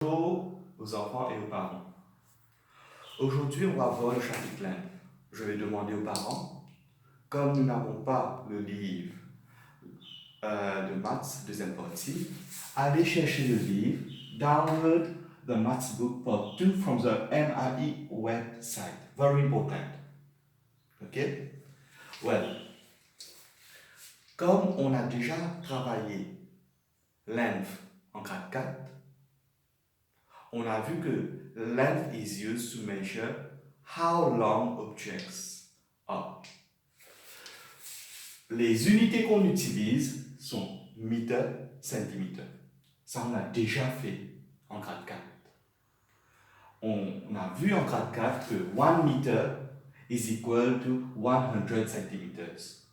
Bonjour aux enfants et aux parents. Aujourd'hui, on va voir le chapitre length. Je vais demander aux parents, comme nous n'avons pas le livre de maths, deuxième partie, allez chercher le livre, download the maths book part 2 from the MIE website. Very important. Ok? Well, comme on a déjà travaillé length en grade 4, on a vu que length is used to measure how long objects are. Les unités qu'on utilise sont mètres, centimètres. Ça, on a déjà fait en grade 4. On a vu en grade 4 que 1 meter is equal to 100 centimeters.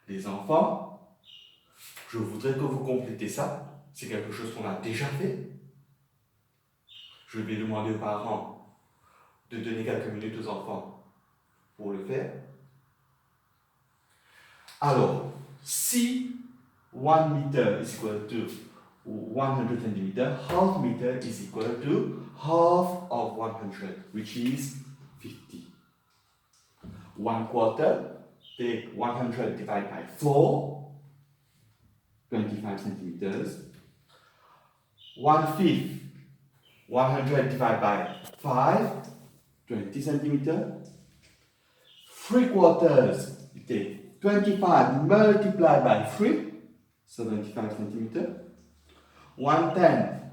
Les enfants, je voudrais que vous complétez ça. C'est quelque chose qu'on a déjà fait. Je vais demander aux parents de donner quelques minutes aux enfants pour le faire. Alors, si 1 meter is equal to 100 centimeters, half meter is equal to half of 100, which is 50. 1 quarter, take 100 divided by 4, 25 centimeters. 1/5, 100 divided by 5, 20 centimeters. 3 quarters, you take 25 multiplied by 3, 75 centimeters. 1/10,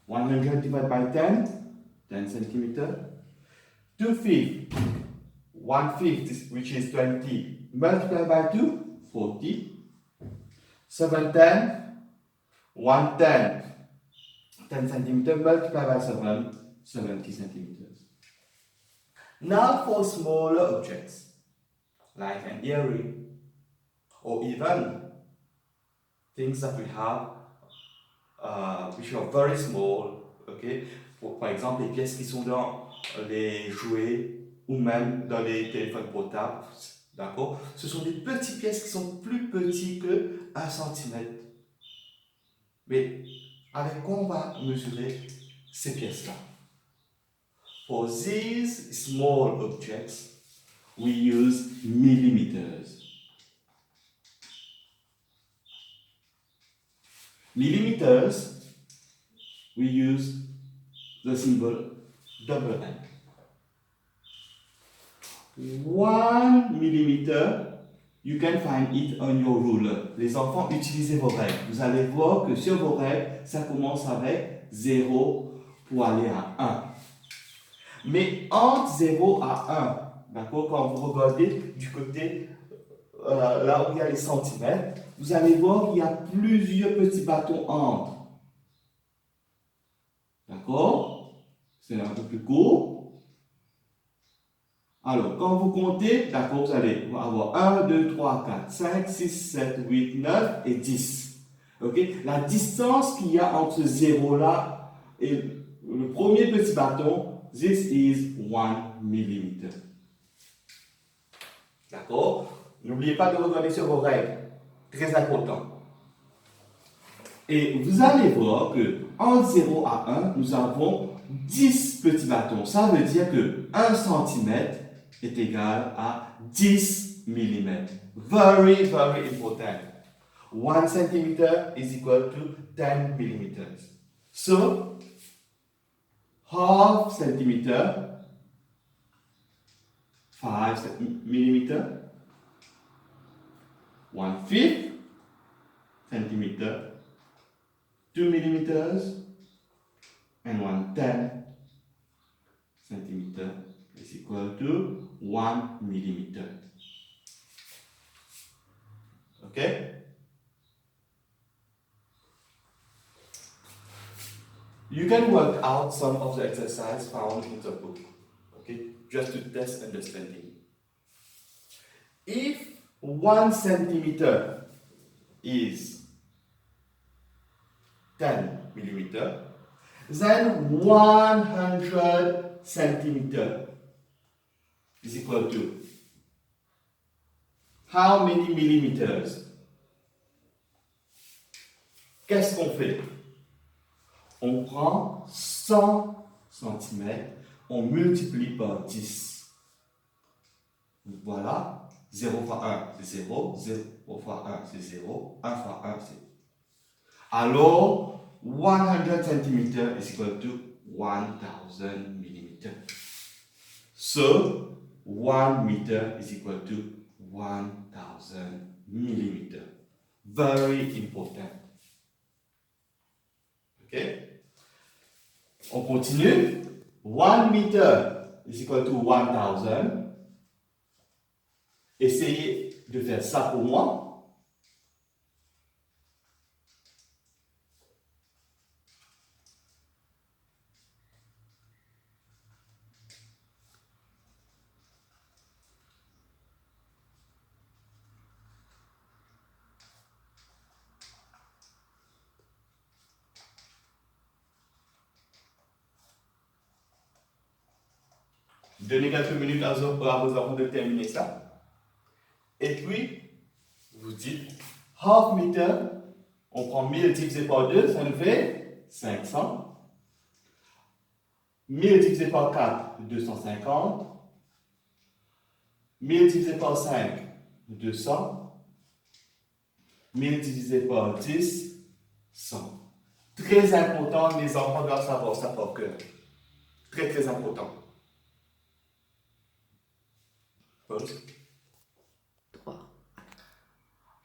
100 divided by 10, 10 centimeters. 2/5, 1/5, which is 20, multiplied by 2, 40. 7/10, 1/10, 10 centimeters, multiplied by 7, 70 centimeters. Now for smaller objects, like an earring, or even things that we have which are very small, okay? Par exemple, les pièces qui sont dans les jouets ou même dans les téléphones portables, d'accord? Ce sont des petites pièces qui sont plus petites que 1 cm. Mais avec quoi on va mesurer ces pièces-là? For these small objects, we use millimeters. Millimeters, we use the symbol double M. 1 millimeter, you can find it on your ruler. Les enfants, utilisez vos règles. Vous allez voir que sur vos règles, ça commence avec 0 pour aller à 1. Mais entre 0 à 1, d'accord, quand vous regardez du côté là où il y a les centimètres, vous allez voir qu'il y a plusieurs petits bâtons entre. D'accord? C'est un peu plus court. Alors, quand vous comptez, d'accord, vous allez avoir 1, 2, 3, 4, 5, 6, 7, 8, 9 et 10. Ok? La distance qu'il y a entre 0 là et le premier petit bâton, this is 1 millimeter. D'accord? N'oubliez pas de regarder sur vos règles. Très important. Et vous allez voir que entre 0 à 1, nous avons 10 petits bâtons. Ça veut dire que 1 cm est égal à 10 mm. Very, very important. 1 cm is equal to 10 mm. So, half centimeter, 5 mm, 1/5 centimeter, 2 millimeters, and 1/10 centimeter is equal to 1 millimeter. Okay? You can work out some of the exercise found in the book, okay, just to test understanding. If 1 centimeter is 10 millimeter, then 100 centimeter is equal to how many millimeters? Qu'est-ce qu'on fait? On prend 100 cm, on multiplie par 10. Voilà, 0 fois 1, c'est 0, 0 fois 1, c'est 0, 1 fois 1, c'est 1. Alors, 100 cm is equal to 1000 millimeters. So, 1 meter is equal to 1000 millimeters. Very important. Okay? On continue. 1 meter is equal to 1000. Essayez de faire ça pour moi. Donnez quelques minutes à vos enfants de terminer ça. Et puis, vous dites half meter, on prend 1000 divisé par 2, ça nous fait 500. 1000 divisé par 4, 250. 1000 divisé par 5, 200. 1000 divisé par 10, 100. Très important, les enfants doivent savoir ça par cœur. Très, très important. 3.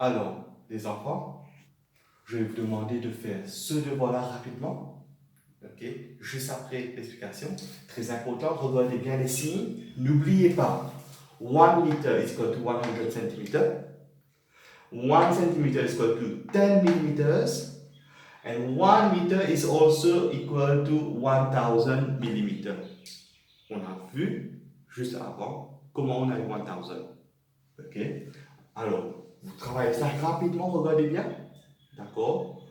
Alors, les enfants, je vais vous demander de faire ce devoir-là rapidement. Ok? Juste après l'explication. Très important, regardez bien les signes. N'oubliez pas, 1 meter is equal to 100 cm. 1 cm is equal to 10 millimeters. And 1 meter is also equal to 1000 millimeters. On a vu juste avant comment on a eu 1000. Ok? Alors, vous travaillez ça rapidement, regardez bien. D'accord?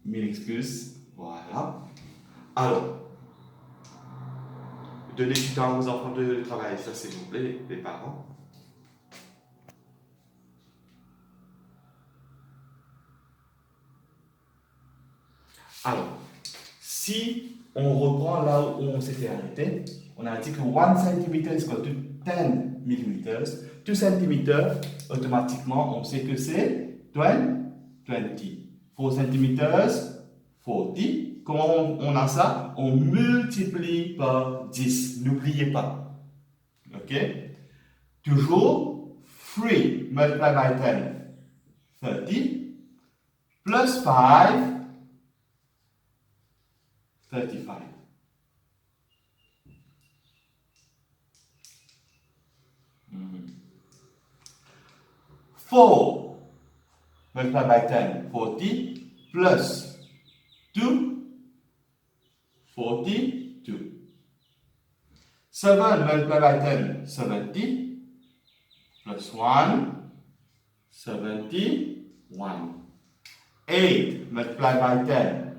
1000 excuses. Voilà. Alors, donnez du temps aux enfants de travailler ça, s'il vous plaît, les parents. Alors, si on reprend là où on s'était arrêté, on a dit que 1 cm is equal to 10 mm. 2 cm, automatiquement, on sait que c'est 20. 4 cm, 40. Comment on a ça? On multiplie par 10. N'oubliez pas. Ok? Toujours 3 multiplied by 10, 30. Plus 5, 35. Four multiplied by 10, 40, plus 2, 42. 7 multiplied by 10, 70, plus 1, 71. 8 multiplied by 10,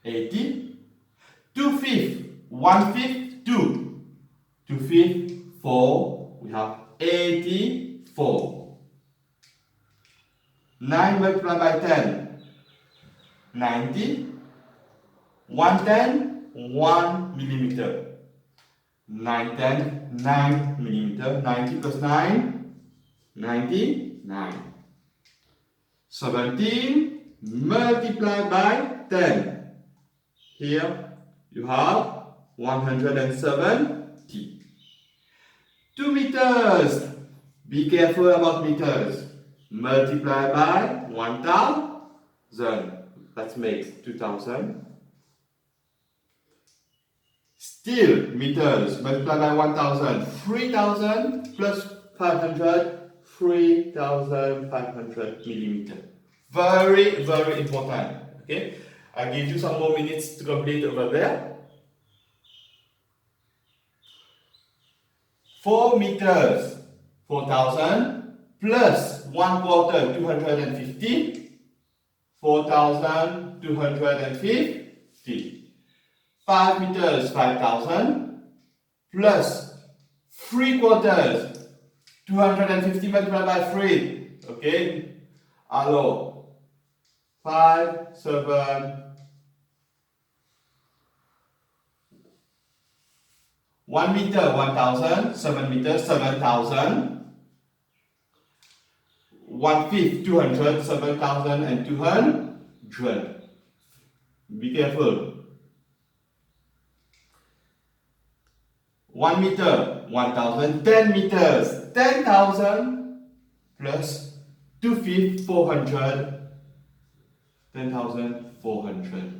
80. 2 fifths, 1 fifth, 2. 2 fifths, 4. We have 84. 9 multiplied by 10, 90. 110, 1 millimeter. 910, 9 millimeter. 90 plus 9, 99. 17 multiplied by 10. Here you have 170. 2 meters. Be careful about meters. Multiply by 1000. That makes 2000. Still meters. Multiply by 1000. 3000 plus 500. 3500 millimeter. Very, very important. Okay? I'll give you some more minutes to complete over there. 4 meters, 4000 plus 1 quarter, 250. 4250. 5 meters, 5000 plus 3 quarters, 250 multiplied by 3. Okay? Alors, 5, 7, 1 meter, 1000, 7 meters, 7000, 1/5, 200, 7200. Be careful. 1 meter, 1000, 10 meters, 10,000 plus 2/5, 400, 10,400.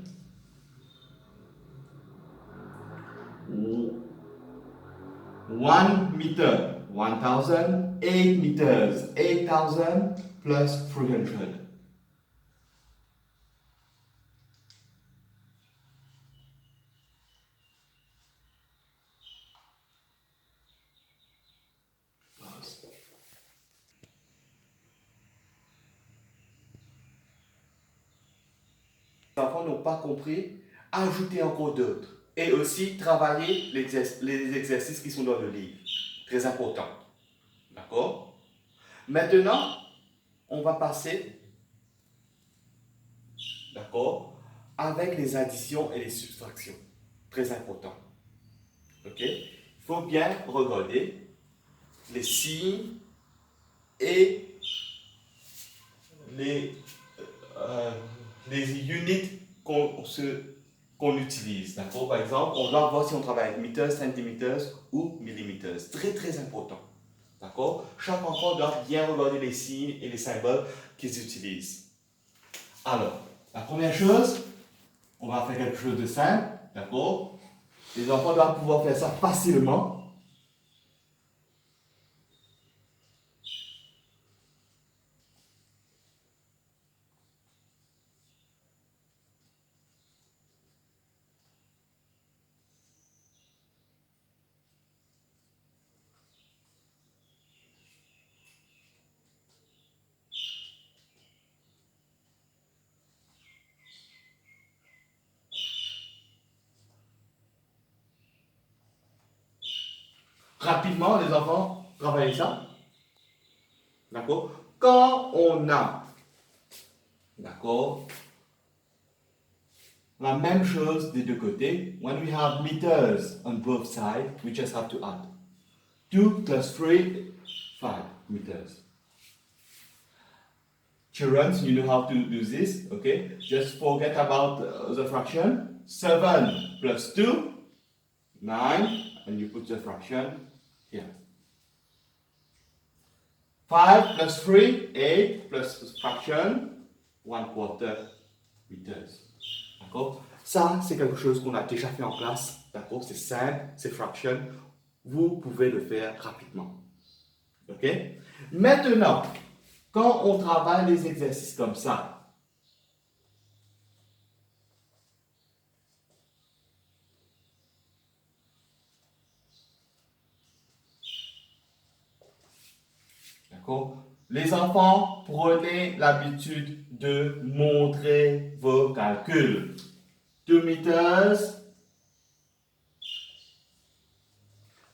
1 meter, 1000, 8 meters, 8,000 plus 300. Les enfants n'ont pas compris, ajoutez encore d'autres. Et aussi travailler les exercices qui sont dans le livre. Très important. D'accord? Maintenant, on va passer, d'accord, avec les additions et les subtractions. Très important. Ok? Il faut bien regarder les signes et les, euh, les units qu'on utilise. D'accord? Par exemple, on doit voir si on travaille avec meters, centimètres ou millimètres. Très très important. D'accord? Chaque enfant doit bien regarder les signes et les symboles qu'ils utilisent. Alors, la première chose, on va faire quelque chose de simple. D'accord? Les enfants doivent pouvoir faire ça facilement. Rapidement, les enfants, travaillez ça. D'accord? Quand on a, d'accord, la même chose des deux côtés, when we have meters on both sides, we just have to add. 2 plus 3, 5 meters. Children, you know how to do this, okay? Just forget about the fraction. 7 plus 2, 9, and you put the fraction here. 5 plus 3, 8 plus fraction, 1/4 meters. D'accord? Ça, c'est quelque chose qu'on a déjà fait en classe. D'accord? C'est simple, c'est fraction. Vous pouvez le faire rapidement. Ok? Maintenant, quand on travaille les exercices comme ça, d'accord? Les enfants, prenez l'habitude de montrer vos calculs. 2 meters.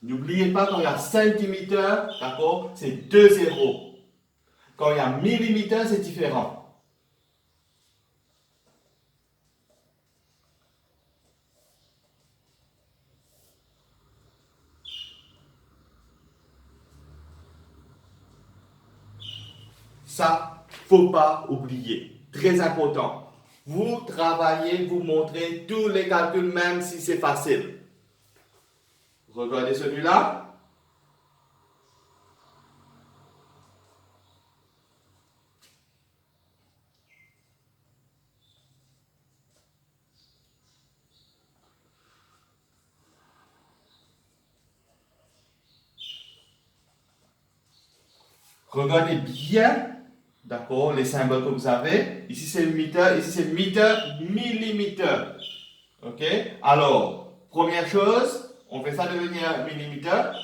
N'oubliez pas, quand il y a centimètres, d'accord, c'est 2 zéros. Quand il y a millimètres, c'est différent. Ça, faut pas oublier. Très important. Vous travaillez, vous montrez tous les calculs, même si c'est facile. Regardez celui-là. Regardez bien, d'accord, les symboles que vous avez. Ici c'est mètre, ici c'est mètre, millimètre. Ok? Alors, première chose, on fait ça devenir millimètre.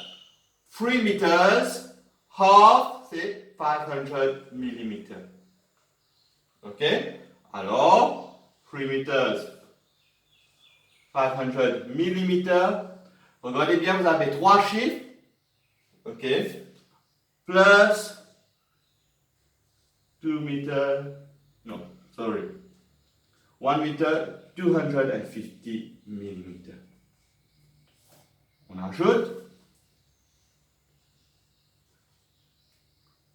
3 meters, half, c'est 500 millimètres. Ok? Alors, 3 meters, 500 millimètres. Regardez bien, vous avez trois chiffres. Ok? Plus 2 meters. Non, sorry. 1 meter, 250 mm. On ajoute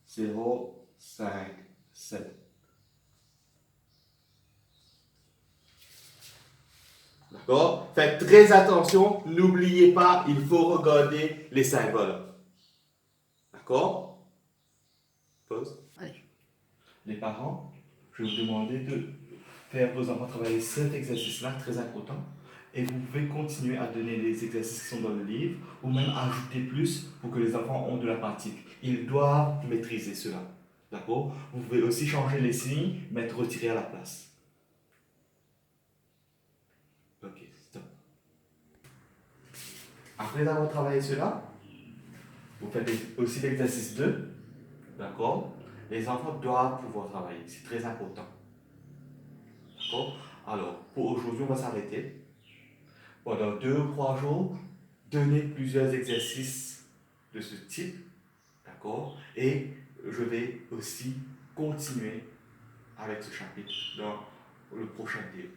0,57. D'accord? Faites très attention, n'oubliez pas, il faut regarder les symboles. D'accord? Pause. Allez. Les parents, je vais vous demander de faire vos enfants travailler cet exercice-là, très important. Et vous pouvez continuer à donner les exercices qui sont dans le livre, ou même ajouter plus pour que les enfants ont de la pratique. Ils doivent maîtriser cela. D'accord? Vous pouvez aussi changer les signes, mettre retiré à la place. Ok, stop. Après avoir travaillé cela, vous faites aussi l'exercice 2. D'accord? Les enfants doivent pouvoir travailler. C'est très important. D'accord? Alors, pour aujourd'hui, on va s'arrêter. Pendant 2 ou 3 jours, donnez plusieurs exercices de ce type. D'accord? Et je vais aussi continuer avec ce chapitre dans le prochain vidéo.